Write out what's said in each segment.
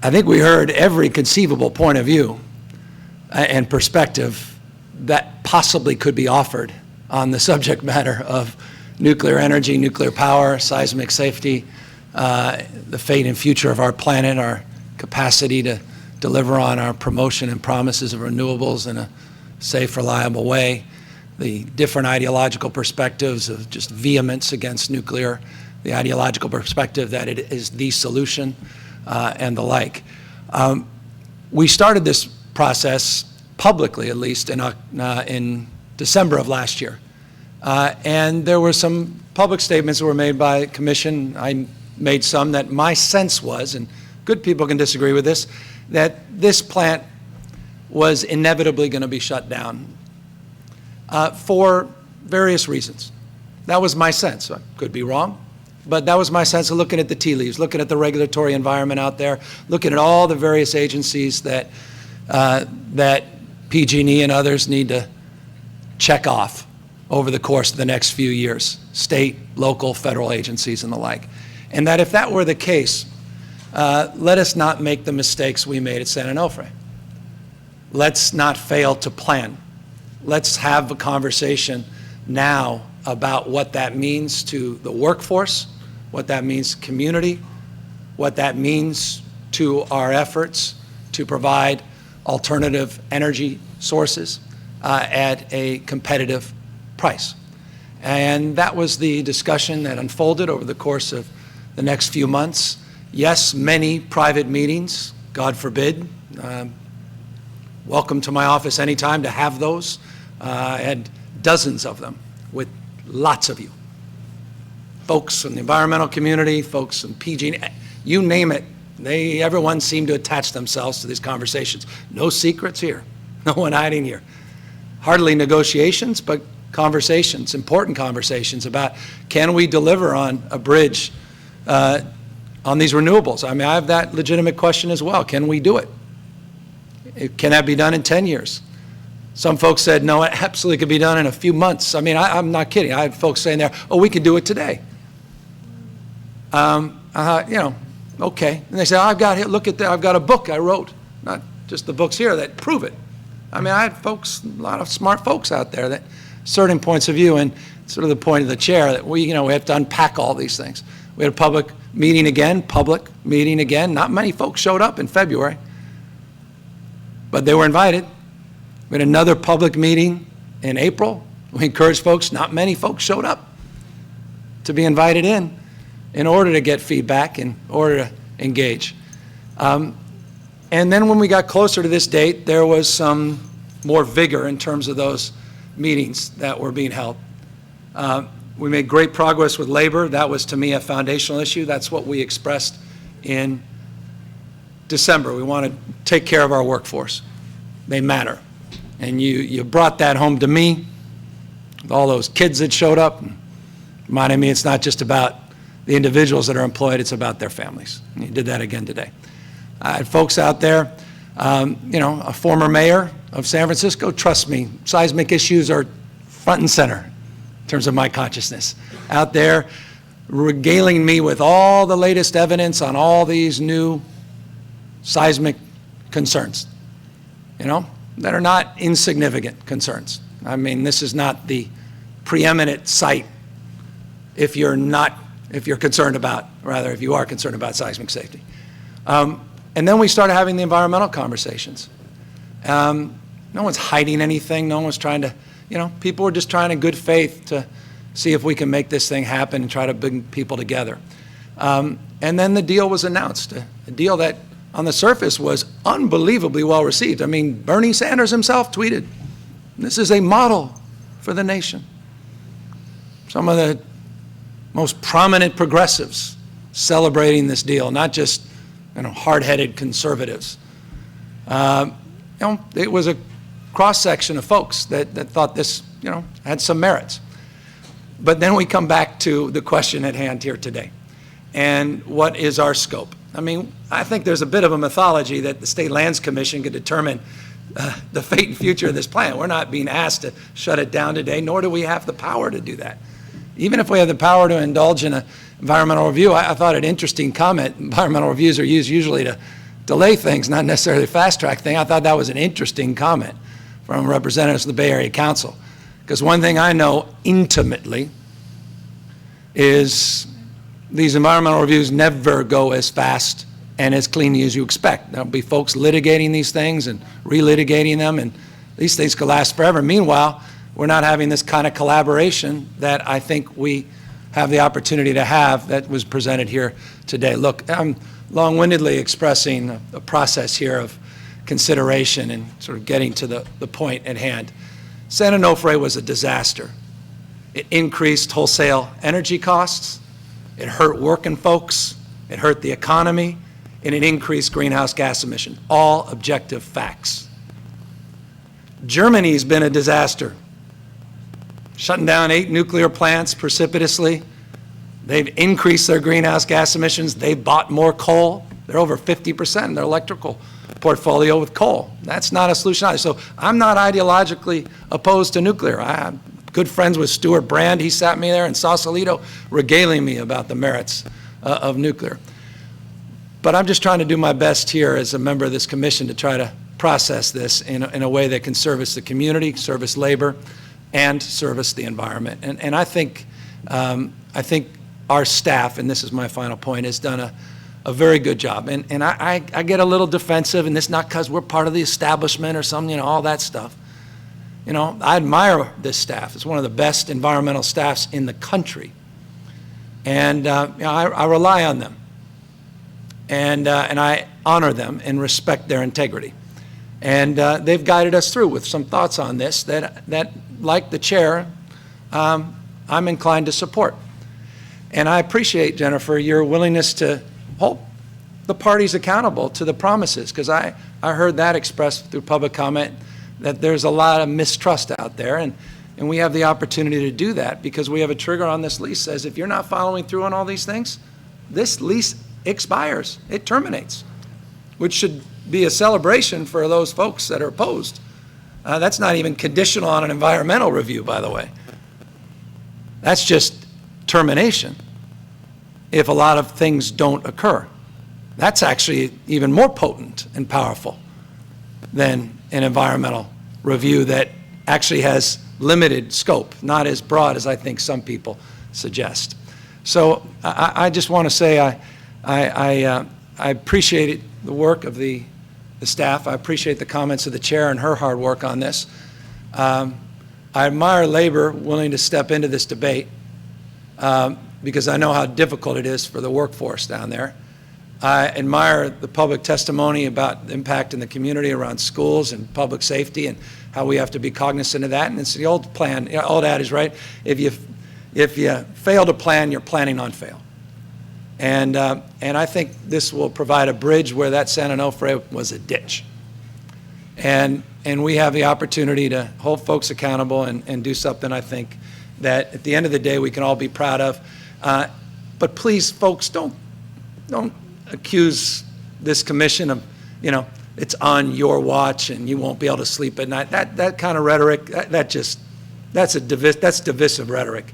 I think we heard every conceivable point of view and perspective that possibly could be offered on the subject matter of nuclear energy, nuclear power, seismic safety, the fate and future of our planet, our capacity to deliver on our promotion and promises of renewables in a safe, reliable way, the different ideological perspectives of just vehemence against nuclear, the ideological perspective that it is the solution, and the like. We started this process publicly, at least, in December of last year. And there were some public statements that were made by the Commission. I made some that my sense was, and good people can disagree with this, that this plant was inevitably going to be shut down for various reasons. That was my sense. I could be wrong, but that was my sense of looking at the tea leaves, looking at the regulatory environment out there, looking at all the various agencies that PG&E and others need to check off over the course of the next few years, state, local, federal agencies and the like. And that if that were the case, let us not make the mistakes we made at San Onofre. Let's not fail to plan. Let's have a conversation now about what that means to the workforce, what that means to community, what that means to our efforts to provide alternative energy sources at a competitive price. And that was the discussion that unfolded over the course of the next few months. Yes, many private meetings, God forbid. Welcome to my office anytime to have those. I had dozens of them with lots of you. Folks in the environmental community, folks in PG&E, you name it. Everyone seemed to attach themselves to these conversations. No secrets here, no one hiding here. Hardly negotiations, but conversations, important conversations about can we deliver on a bridge on these renewables. I mean, I have that legitimate question as well. Can we do it? Can that be done in 10 years? Some folks said, no, it absolutely could be done in a few months. I mean, I'm not kidding. I had folks saying there, oh, we can do it today. Okay. And they say, oh, I've got a book I wrote, not just the books here that prove it. I mean, I had folks, a lot of smart folks out there that certain points of view, and sort of the point of the chair that we have to unpack all these things. We had a public meeting again. Not many folks showed up in February, but they were invited. We had another public meeting in April. We encouraged folks. Not many folks showed up to be invited in order to get feedback, in order to engage. And then when we got closer to this date, there was some more vigor in terms of those meetings that were being held. We made great progress with labor. That was, to me, a foundational issue. That's what we expressed in December. We want to take care of our workforce. They matter. And you brought that home to me, with all those kids that showed up, reminding me it's not just about the individuals that are employed, it's about their families. And you did that again today. I had folks out there, a former mayor of San Francisco, trust me, seismic issues are front and center in terms of my consciousness. Out there regaling me with all the latest evidence on all these new seismic concerns, that are not insignificant concerns. I mean, this is not the preeminent site if you are concerned about seismic safety. And then we started having the environmental conversations. No one's hiding anything. No one was trying to, people were just trying in good faith to see if we can make this thing happen and try to bring people together. And then the deal was announced, a deal that on the surface was unbelievably well received. I mean, Bernie Sanders himself tweeted, this is a model for the nation. Some of the most prominent progressives celebrating this deal, not just hard-headed conservatives. It was a cross-section of folks that thought this had some merits. But then we come back to the question at hand here today. And what is our scope? I mean, I think there's a bit of a mythology that the State Lands Commission could determine the fate and future of this plant. We're not being asked to shut it down today, nor do we have the power to do that. Even if we have the power to indulge in an environmental review, I thought an interesting comment. Environmental reviews are used usually to delay things, not necessarily fast-track thing. I thought that was an interesting comment from representatives of the Bay Area Council. Because one thing I know intimately is these environmental reviews never go as fast and as cleanly as you expect. There'll be folks litigating these things and relitigating them, and these things could last forever. Meanwhile, we're not having this kind of collaboration that I think we have the opportunity to have that was presented here today. Look, I'm long-windedly expressing a process here of consideration and sort of getting to the point at hand. San Onofre was a disaster. It increased wholesale energy costs, it hurt working folks, it hurt the economy, and it increased greenhouse gas emissions. All objective facts. Germany's been a disaster. Shutting down 8 nuclear plants precipitously. They've increased their greenhouse gas emissions. They've bought more coal. They're over 50% in their electrical portfolio with coal. That's not a solution either. So I'm not ideologically opposed to nuclear. I'm good friends with Stuart Brand. He sat me there in Sausalito regaling me about the merits of nuclear. But I'm just trying to do my best here as a member of this commission to try to process this in a way that can service the community, service labor, and service the environment. And I think our staff, and this is my final point, has done a very good job. And I get a little defensive, and it's not because we're part of the establishment or something, all that stuff. I admire this staff. It's one of the best environmental staffs in the country. And I rely on them. And I honor them and respect their integrity. And they've guided us through with some thoughts on this that like the chair, I'm inclined to support. And I appreciate, Jennifer, your willingness to hold the parties accountable to the promises, because I heard that expressed through public comment that there's a lot of mistrust out there, and we have the opportunity to do that because we have a trigger on this lease that says if you're not following through on all these things, this lease expires, it terminates, which should be a celebration for those folks that are opposed. That's not even conditional on an environmental review, by the way. That's just termination if a lot of things don't occur. That's actually even more potent and powerful than an environmental review that actually has limited scope, not as broad as I think some people suggest. So I just want to say I appreciate the work of the staff. I appreciate the comments of the chair and her hard work on this. I admire labor willing to step into this debate because I know how difficult it is for the workforce down there. I admire the public testimony about the impact in the community around schools and public safety and how we have to be cognizant of that. And it's the old plan, old adage, right? If you fail to plan, you're planning on fail. And I think this will provide a bridge where that San Onofre was a ditch. And we have the opportunity to hold folks accountable and do something I think that at the end of the day we can all be proud of. But please, folks, don't accuse this commission of, it's on your watch and you won't be able to sleep at night. That kind of rhetoric, that's divisive rhetoric.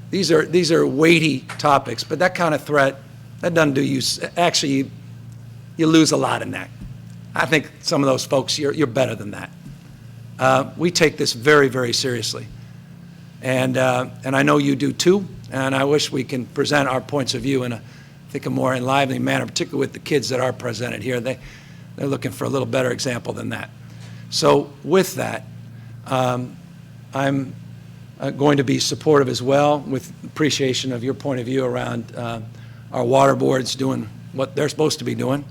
These are weighty topics, but that kind of threat, that doesn't do you, actually, you lose a lot in that. I think some of those folks, you're better than that. We take this very, very seriously. And I know you do too, and I wish we can present our points of view in a more enlivening manner, particularly with the kids that are presented here. They're looking for a little better example than that. So with that, I'm going to be supportive as well, with appreciation of your point of view around our water boards doing what they're supposed to be doing,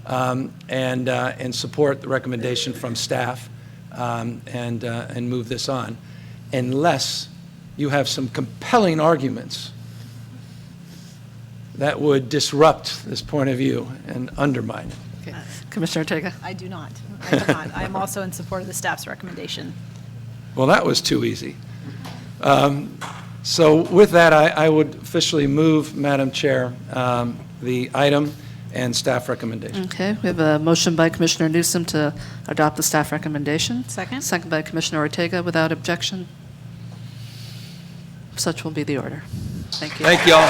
and support the recommendation from staff and move this on, unless you have some compelling arguments that would disrupt this point of view and undermine it. Okay. Commissioner Ortega. I do not. I am also in support of the staff's recommendation. Well, that was too easy. So with that, I would officially move, Madam Chair, the item and staff recommendation. Okay, we have a motion by Commissioner Newsom to adopt the staff recommendation. Second. Second by Commissioner Ortega without objection. Such will be the order. Thank you. Thank you all.